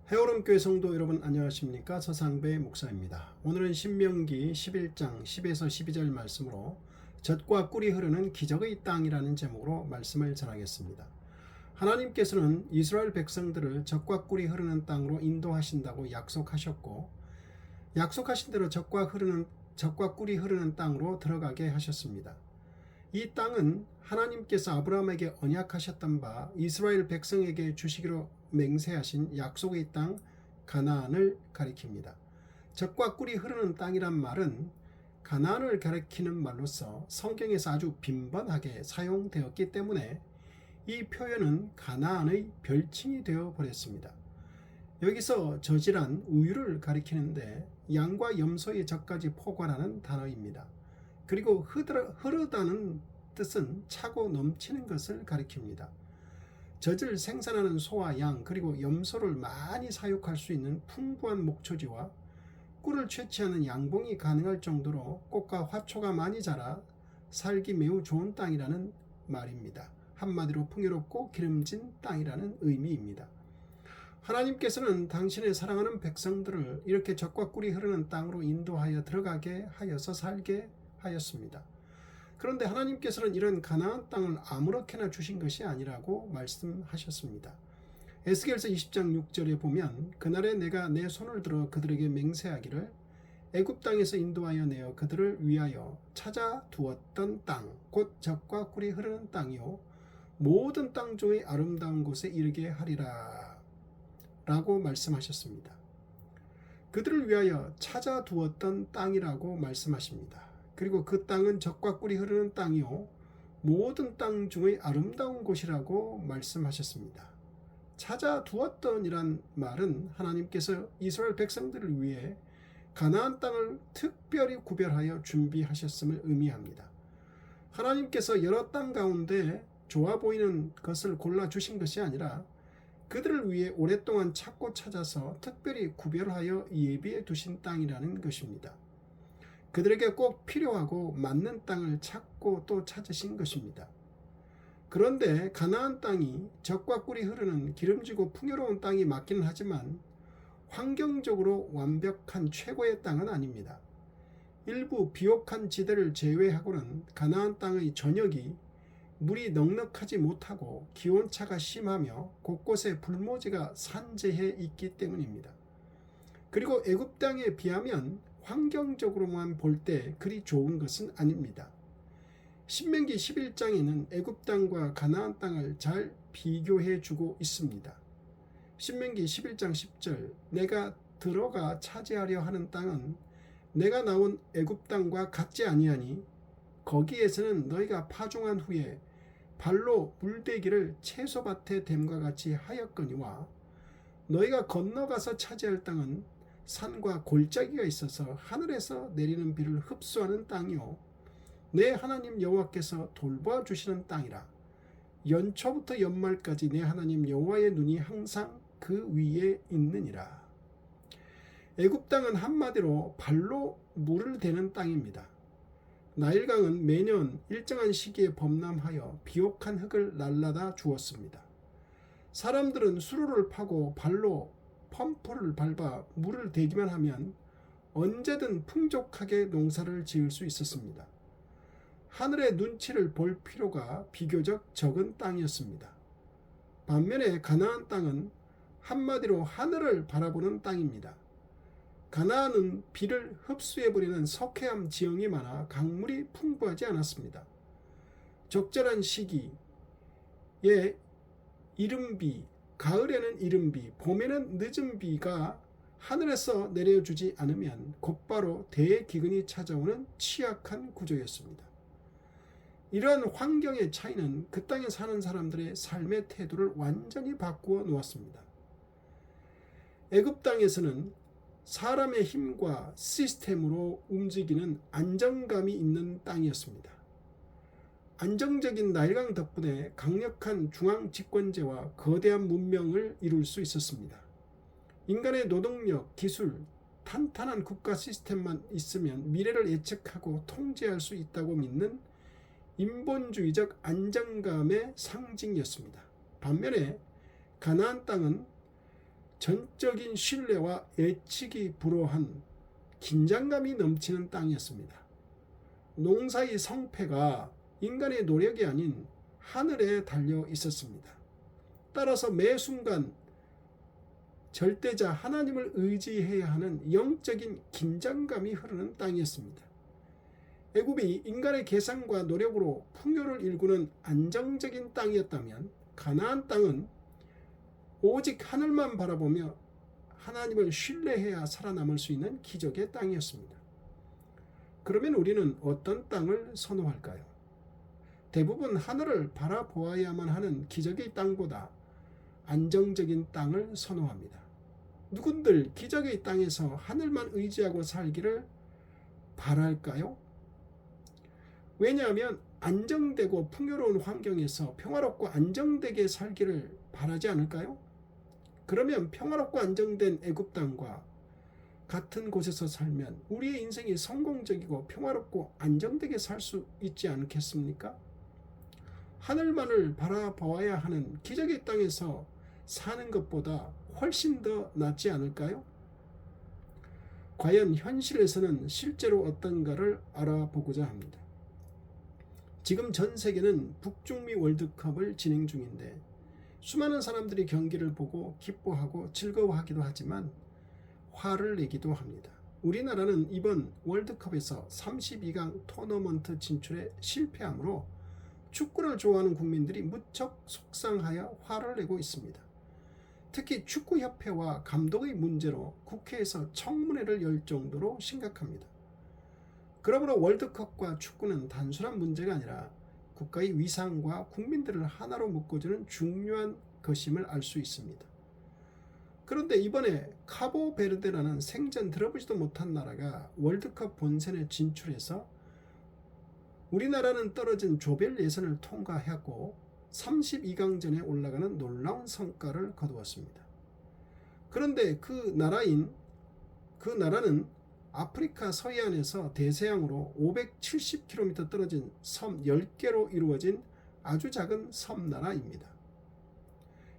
해오름교회 성도 여러분 안녕하십니까? 서상배 목사입니다. 오늘은 신명기 11장 10에서 12절 말씀으로 젖과 꿀이 흐르는 기적의 땅이라는 제목으로 말씀을 전하겠습니다. 하나님께서는 이스라엘 백성들을 젖과 꿀이 흐르는 땅으로 인도하신다고 약속하셨고, 약속하신 대로 젖과 꿀이 흐르는 땅으로 들어가게 하셨습니다. 이 땅은 하나님께서 아브라함에게 언약하셨던 바 이스라엘 백성에게 주시기로 맹세하신 약속의 땅 가나안을 가리킵니다. 젖과 꿀이 흐르는 땅이란 말은 가나안을 가리키는 말로서 성경에서 아주 빈번하게 사용되었기 때문에 이 표현은 가나안의 별칭이 되어 버렸습니다. 여기서 젖이란 우유를 가리키는데 양과 염소의 젖까지 포괄하는 단어입니다. 그리고 흐르다는 뜻은 차고 넘치는 것을 가리킵니다. 젖을 생산하는 소와 양 그리고 염소를 많이 사육할 수 있는 풍부한 목초지와 꿀을 채취하는 양봉이 가능할 정도로 꽃과 화초가 많이 자라 살기 매우 좋은 땅이라는 말입니다. 한마디로 풍요롭고 기름진 땅이라는 의미입니다. 하나님께서는 당신의 사랑하는 백성들을 이렇게 젖과 꿀이 흐르는 땅으로 인도하여 들어가게 하여서 살게 하였습니다. 그런데 하나님께서는 이런 가나안 땅을 아무렇게나 주신 것이 아니라고 말씀하셨습니다. 에스겔서 20장 6절에 보면 그날에 내가 내 손을 들어 그들에게 맹세하기를 애굽 땅에서 인도하여 내어 그들을 위하여 찾아 두었던 땅 곧 젖과 꿀이 흐르는 땅이요 모든 땅 중의 아름다운 곳에 이르게 하리라 라고 말씀하셨습니다. 그들을 위하여 찾아 두었던 땅이라고 말씀하십니다. 그리고 그 땅은 젖과 꿀이 흐르는 땅이요 모든 땅 중의 아름다운 곳이라고 말씀하셨습니다. 찾아 두었던이란 말은 하나님께서 이스라엘 백성들을 위해 가나안 땅을 특별히 구별하여 준비하셨음을 의미합니다. 하나님께서 여러 땅 가운데 좋아 보이는 것을 골라주신 것이 아니라 그들을 위해 오랫동안 찾고 찾아서 특별히 구별하여 예비해 두신 땅이라는 것입니다. 그들에게 꼭 필요하고 맞는 땅을 찾고 또 찾으신 것입니다. 그런데 가나안 땅이 젖과 꿀이 흐르는 기름지고 풍요로운 땅이 맞기는 하지만 환경적으로 완벽한 최고의 땅은 아닙니다. 일부 비옥한 지대를 제외하고는 가나안 땅의 전역이 물이 넉넉하지 못하고 기온차가 심하며 곳곳에 불모지가 산재해 있기 때문입니다. 그리고 애굽 땅에 비하면 환경적으로만 볼 때 그리 좋은 것은 아닙니다. 신명기 11장에는 애굽 땅과 가나안 땅을 잘 비교해 주고 있습니다. 신명기 11장 10절 내가 들어가 차지하려 하는 땅은 내가 나온 애굽 땅과 같지 아니하니 거기에서는 너희가 파종한 후에 발로 물대기를 채소밭에 댐과 같이 하였거니와 너희가 건너가서 차지할 땅은 산과 골짜기가 있어서 하늘에서 내리는 비를 흡수하는 땅이요 내 하나님 여호와께서 돌봐주시는 땅이라. 연초부터 연말까지 내 하나님 여호와의 눈이 항상 그 위에 있느니라. 애굽 땅은 한마디로 발로 물을 대는 땅입니다. 나일강은 매년 일정한 시기에 범람하여 비옥한 흙을 날라다 주었습니다. 사람들은 수로를 파고 발로 펌프를 밟아 물을 대기만 하면 언제든 풍족하게 농사를 지을 수 있었습니다. 하늘의 눈치를 볼 필요가 비교적 적은 땅이었습니다. 반면에 가나안 땅은 한마디로 하늘을 바라보는 땅입니다. 가나안은 비를 흡수해버리는 석회암 지형이 많아 강물이 풍부하지 않았습니다. 적절한 시기에 이른비, 가을에는 이른 비, 봄에는 늦은 비가 하늘에서 내려주지 않으면 곧바로 대기근이 찾아오는 취약한 구조였습니다. 이러한 환경의 차이는 그 땅에 사는 사람들의 삶의 태도를 완전히 바꾸어 놓았습니다. 애굽 땅에서는 사람의 힘과 시스템으로 움직이는 안정감이 있는 땅이었습니다. 안정적인 나일강 덕분에 강력한 중앙 집권제와 거대한 문명을 이룰 수 있었습니다. 인간의 노동력, 기술, 탄탄한 국가 시스템만 있으면 미래를 예측하고 통제할 수 있다고 믿는 인본주의적 안정감의 상징이었습니다. 반면에 가나안 땅은 전적인 신뢰와 예측이 불허한 긴장감이 넘치는 땅이었습니다. 농사의 성패가 인간의 노력이 아닌 하늘에 달려 있었습니다. 따라서 매 순간 절대자 하나님을 의지해야 하는 영적인 긴장감이 흐르는 땅이었습니다. 애굽이 인간의 계산과 노력으로 풍요를 일구는 안정적인 땅이었다면 가나안 땅은 오직 하늘만 바라보며 하나님을 신뢰해야 살아남을 수 있는 기적의 땅이었습니다. 그러면 우리는 어떤 땅을 선호할까요? 대부분 하늘을 바라보아야만 하는 기적의 땅보다 안정적인 땅을 선호합니다. 누군들 기적의 땅에서 하늘만 의지하고 살기를 바랄까요? 왜냐하면 안정되고 풍요로운 환경에서 평화롭고 안정되게 살기를 바라지 않을까요? 그러면 평화롭고 안정된 애굽 땅과 같은 곳에서 살면 우리의 인생이 성공적이고 평화롭고 안정되게 살 수 있지 않겠습니까? 하늘만을 바라보아야 하는 기적의 땅에서 사는 것보다 훨씬 더 낫지 않을까요? 과연 현실에서는 실제로 어떤가를 알아보고자 합니다. 지금 전 세계는 북중미 월드컵을 진행 중인데 수많은 사람들이 경기를 보고 기뻐하고 즐거워하기도 하지만 화를 내기도 합니다. 우리나라는 이번 월드컵에서 32강 토너먼트 진출에 실패하므로 축구를 좋아하는 국민들이 무척 속상하여 화를 내고 있습니다. 특히 축구협회와 감독의 문제로 국회에서 청문회를 열 정도로 심각합니다. 그러므로 월드컵과 축구는 단순한 문제가 아니라 국가의 위상과 국민들을 하나로 묶어주는 중요한 것임을 알 수 있습니다. 그런데 이번에 카보베르데라는 생전 들어보지도 못한 나라가 월드컵 본선에 진출해서 우리나라는 떨어진 조별 예선을 통과하고 32강전에 올라가는 놀라운 성과를 거두었습니다. 그런데 그 나라는 아프리카 서해안에서 대서양으로 570km 떨어진 섬 10개로 이루어진 아주 작은 섬나라입니다.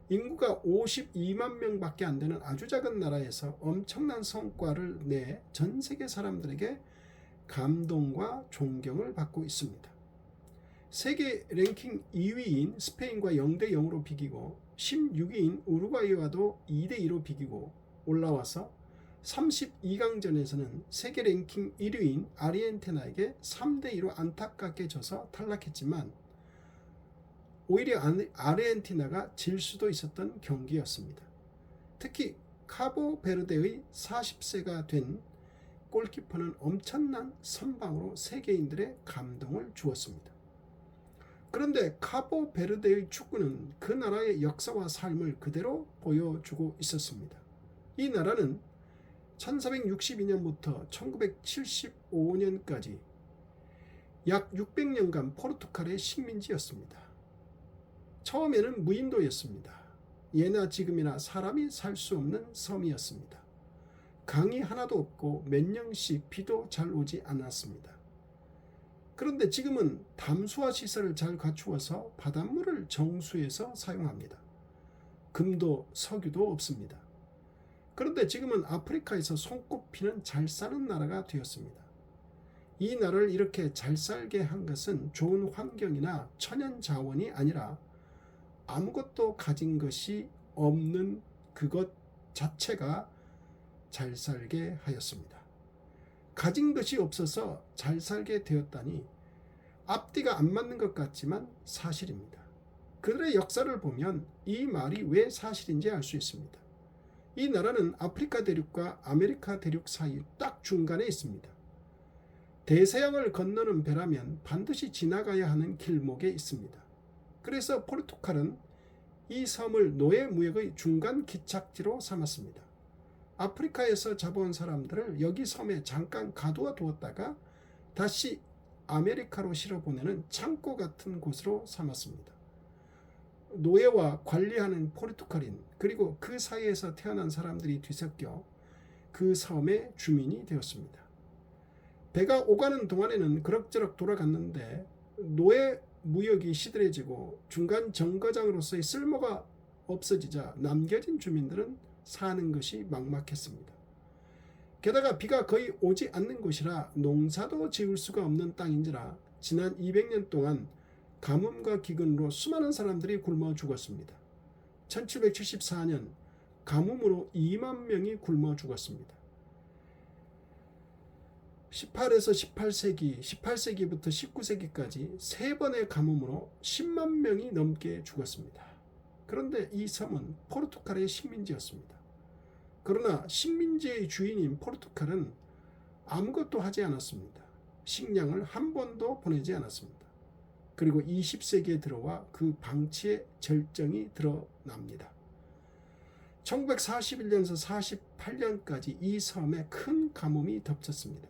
인구가 52만 명밖에 안 되는 아주 작은 나라에서 엄청난 성과를 내 전 세계 사람들에게 감동과 존경을 받고 있습니다. 세계 랭킹 2위인 스페인과 0대 0으로 비기고 16위인 우루과이와도 2대 2로 비기고 올라와서 32강전에서는 세계 랭킹 1위인 아르헨티나에게 3대 2로 안타깝게 져서 탈락했지만 오히려 아르헨티나가 질 수도 있었던 경기였습니다. 특히 카보베르데의 40세가 된 골키퍼는 엄청난 선방으로 세계인들의 감동을 주었습니다. 그런데 카보베르데의 축구는 그 나라의 역사와 삶을 그대로 보여주고 있었습니다. 이 나라는 1462년부터 1975년까지 약 600년간 포르투갈의 식민지였습니다. 처음에는 무인도였습니다. 예나 지금이나 사람이 살 수 없는 섬이었습니다. 강이 하나도 없고 몇 년씩 비도 잘 오지 않았습니다. 그런데 지금은 담수화 시설을 잘 갖추어서 바닷물을 정수해서 사용합니다. 금도 석유도 없습니다. 그런데 지금은 아프리카에서 손꼽히는 잘 사는 나라가 되었습니다. 이 나라를 이렇게 잘 살게 한 것은 좋은 환경이나 천연 자원이 아니라 아무것도 가진 것이 없는 그것 자체가 잘 살게 하였습니다. 가진 것이 없어서 잘 살게 되었다니 앞뒤가 안 맞는 것 같지만 사실입니다. 그들의 역사를 보면 이 말이 왜 사실인지 알 수 있습니다. 이 나라는 아프리카 대륙과 아메리카 대륙 사이 딱 중간에 있습니다. 대서양을 건너는 배라면 반드시 지나가야 하는 길목에 있습니다. 그래서 포르투갈은 이 섬을 노예 무역의 중간 기착지로 삼았습니다. 아프리카에서 잡아온 사람들을 여기 섬에 잠깐 가두어 두었다가 다시 아메리카로 실어보내는 창고 같은 곳으로 삼았습니다. 노예와 관리하는 포르투갈인 그리고 그 사이에서 태어난 사람들이 뒤섞여 그 섬의 주민이 되었습니다. 배가 오가는 동안에는 그럭저럭 돌아갔는데 노예 무역이 시들해지고 중간 정거장으로서의 쓸모가 없어지자 남겨진 주민들은 사는 것이 막막했습니다. 게다가 비가 거의 오지 않는 곳이라 농사도 지을 수가 없는 땅인지라 지난 200년 동안 가뭄과 기근으로 수많은 사람들이 굶어 죽었습니다. 1774년 가뭄으로 2만 명이 굶어 죽었습니다. 18에서 18세기, 18세기부터 19세기까지 3번의 가뭄으로 10만 명이 넘게 죽었습니다. 그런데 이 섬은 포르투갈의 식민지였습니다. 그러나 식민지의 주인인 포르투갈은 아무것도 하지 않았습니다. 식량을 한 번도 보내지 않았습니다. 그리고 20세기에 들어와 그 방치의 절정이 드러납니다. 1941년에서 48년까지 이 섬에 큰 가뭄이 덮쳤습니다.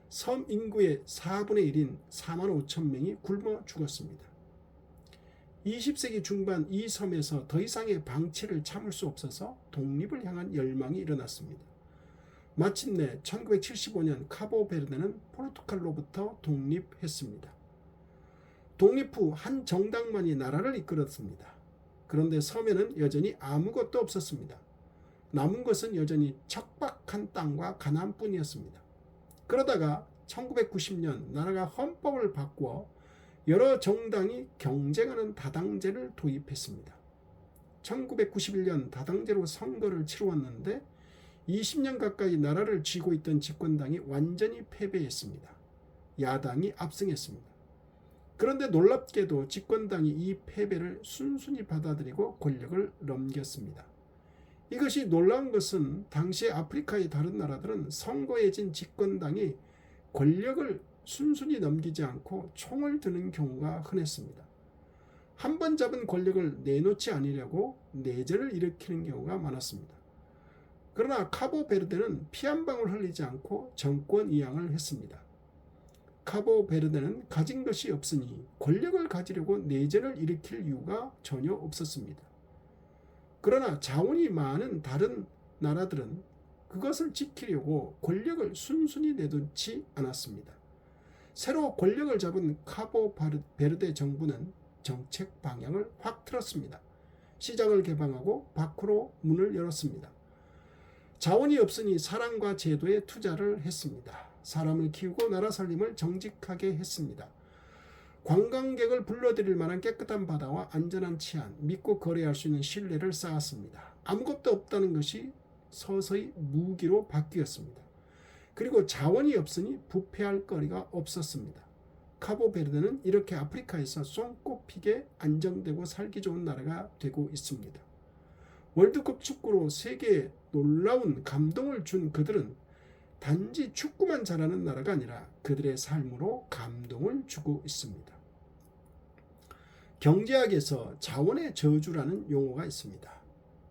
섬 인구의 4분의 1인 4만 5천 명이 굶어 죽었습니다. 20세기 중반 이 섬에서 더 이상의 방치를 참을 수 없어서 독립을 향한 열망이 일어났습니다. 마침내 1975년 카보베르데는 포르투갈로부터 독립했습니다. 독립 후 한 정당만이 나라를 이끌었습니다. 그런데 섬에는 여전히 아무것도 없었습니다. 남은 것은 여전히 척박한 땅과 가난뿐이었습니다. 그러다가 1990년 나라가 헌법을 바꾸어 여러 정당이 경쟁하는 다당제를 도입했습니다. 1991년 다당제로 선거를 치루었는데 20년 가까이 나라를 쥐고 있던 집권당이 완전히 패배했습니다. 야당이 압승했습니다. 그런데 놀랍게도 집권당이 이 패배를 순순히 받아들이고 권력을 넘겼습니다. 이것이 놀라운 것은 당시 아프리카의 다른 나라들은 선거에 진 집권당이 권력을 순순히 넘기지 않고 총을 드는 경우가 흔했습니다. 한 번 잡은 권력을 내놓지 않으려고 내전을 일으키는 경우가 많았습니다. 그러나 카보베르데는 피 한 방울 흘리지 않고 정권 이양을 했습니다. 카보베르데는 가진 것이 없으니 권력을 가지려고 내전을 일으킬 이유가 전혀 없었습니다. 그러나 자원이 많은 다른 나라들은 그것을 지키려고 권력을 순순히 내놓지 않았습니다. 새로 권력을 잡은 카보베르데 정부는 정책 방향을 확 틀었습니다. 시장을 개방하고 밖으로 문을 열었습니다. 자원이 없으니 사랑과 제도에 투자를 했습니다. 사람을 키우고 나라 살림을 정직하게 했습니다. 관광객을 불러들일 만한 깨끗한 바다와 안전한 치안, 믿고 거래할 수 있는 신뢰를 쌓았습니다. 아무것도 없다는 것이 서서히 무기로 바뀌었습니다. 그리고 자원이 없으니 부패할 거리가 없었습니다. 카보베르데는 이렇게 아프리카에서 손꼽히게 안정되고 살기 좋은 나라가 되고 있습니다. 월드컵 축구로 세계에 놀라운 감동을 준 그들은 단지 축구만 잘하는 나라가 아니라 그들의 삶으로 감동을 주고 있습니다. 경제학에서 자원의 저주라는 용어가 있습니다.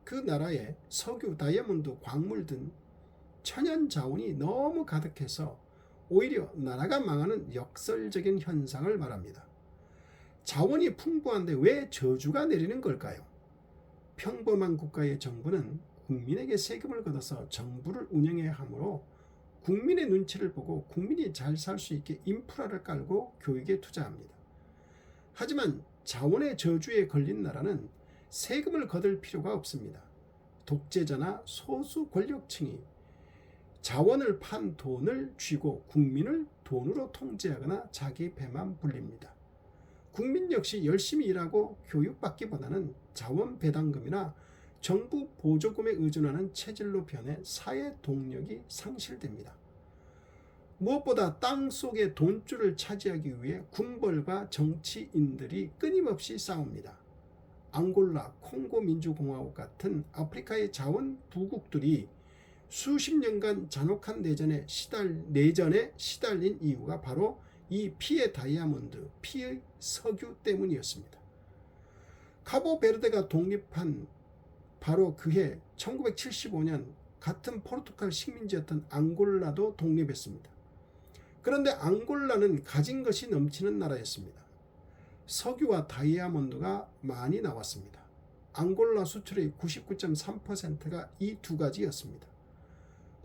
그 나라에 석유, 다이아몬드, 광물 등 천연 자원이 너무 가득해서 오히려 나라가 망하는 역설적인 현상을 말합니다. 자원이 풍부한데 왜 저주가 내리는 걸까요? 평범한 국가의 정부는 국민에게 세금을 걷어서 정부를 운영해야 하므로 국민의 눈치를 보고 국민이 잘 살 수 있게 인프라를 깔고 교육에 투자합니다. 하지만 자원의 저주에 걸린 나라는 세금을 거둘 필요가 없습니다. 독재자나 소수 권력층이 자원을 판 돈을 쥐고 국민을 돈으로 통제하거나 자기 배만 불립니다. 국민 역시 열심히 일하고 교육받기보다는 자원 배당금이나 정부 보조금에 의존하는 체질로 변해 사회 동력이 상실됩니다. 무엇보다 땅 속의 돈줄을 차지하기 위해 군벌과 정치인들이 끊임없이 싸웁니다. 앙골라, 콩고 민주공화국 같은 아프리카의 자원 부국들이 수십 년간 잔혹한 내전에 시달린 이유가 바로 이 피의 다이아몬드, 피의 석유 때문이었습니다. 카보베르데가 독립한 바로 그해 1975년 같은 포르투갈 식민지였던 앙골라도 독립했습니다. 그런데 앙골라는 가진 것이 넘치는 나라였습니다. 석유와 다이아몬드가 많이 나왔습니다. 앙골라 수출의 99.3%가 이 두 가지였습니다.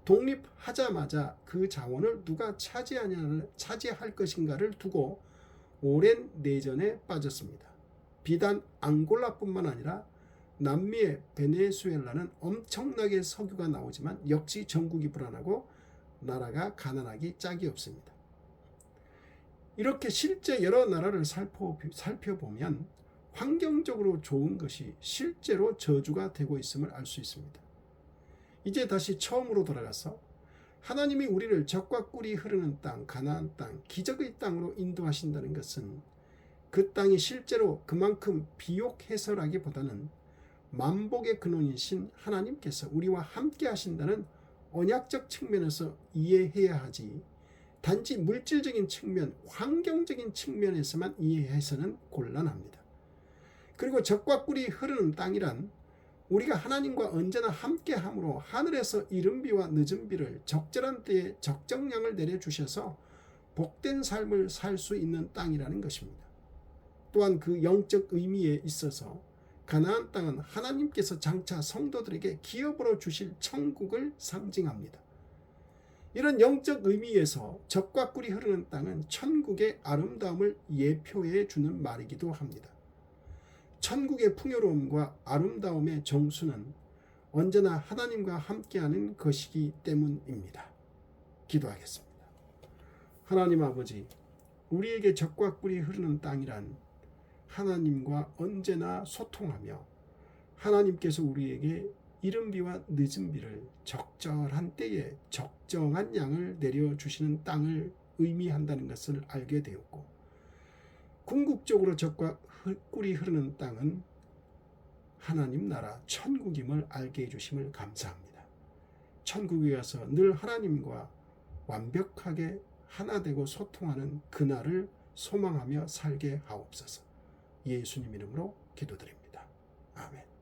독립하자마자 그 자원을 누가 차지할 것인가를 두고 오랜 내전에 빠졌습니다. 비단 앙골라뿐만 아니라 남미의 베네수엘라는 엄청나게 석유가 나오지만 역시 정국이 불안하고 나라가 가난하기 짝이 없습니다. 이렇게 실제 여러 나라를 살펴보면 환경적으로 좋은 것이 실제로 저주가 되고 있음을 알 수 있습니다. 이제 다시 처음으로 돌아가서 하나님이 우리를 젖과 꿀이 흐르는 땅, 가나안 땅, 기적의 땅으로 인도하신다는 것은 그 땅이 실제로 그만큼 비옥해서라기보다는 만복의 근원이신 하나님께서 우리와 함께 하신다는 언약적 측면에서 이해해야 하지, 단지 물질적인 측면, 환경적인 측면에서만 이해해서는 곤란합니다. 그리고 젖과 꿀이 흐르는 땅이란 우리가 하나님과 언제나 함께함으로 하늘에서 이른 비와 늦은 비를 적절한 때에 적정량을 내려주셔서 복된 삶을 살 수 있는 땅이라는 것입니다. 또한 그 영적 의미에 있어서 가나안 땅은 하나님께서 장차 성도들에게 기업으로 주실 천국을 상징합니다. 이런 영적 의미에서 젖과 꿀이 흐르는 땅은 천국의 아름다움을 예표해 주는 말이기도 합니다. 천국의 풍요로움과 아름다움의 정수는 언제나 하나님과 함께하는 것이기 때문입니다. 기도하겠습니다. 하나님 아버지, 우리에게 젖과 꿀이 흐르는 땅이란 하나님과 언제나 소통하며 하나님께서 우리에게 이른 비와 늦은 비를 적절한 때에 적정한 양을 내려주시는 땅을 의미한다는 것을 알게 되었고, 궁극적으로 젖과 꿀이 흐르는 땅은 하나님 나라 천국임을 알게 해주심을 감사합니다. 천국에 가서 늘 하나님과 완벽하게 하나 되고 소통하는 그날을 소망하며 살게 하옵소서. 예수님 이름으로 기도드립니다. 아멘.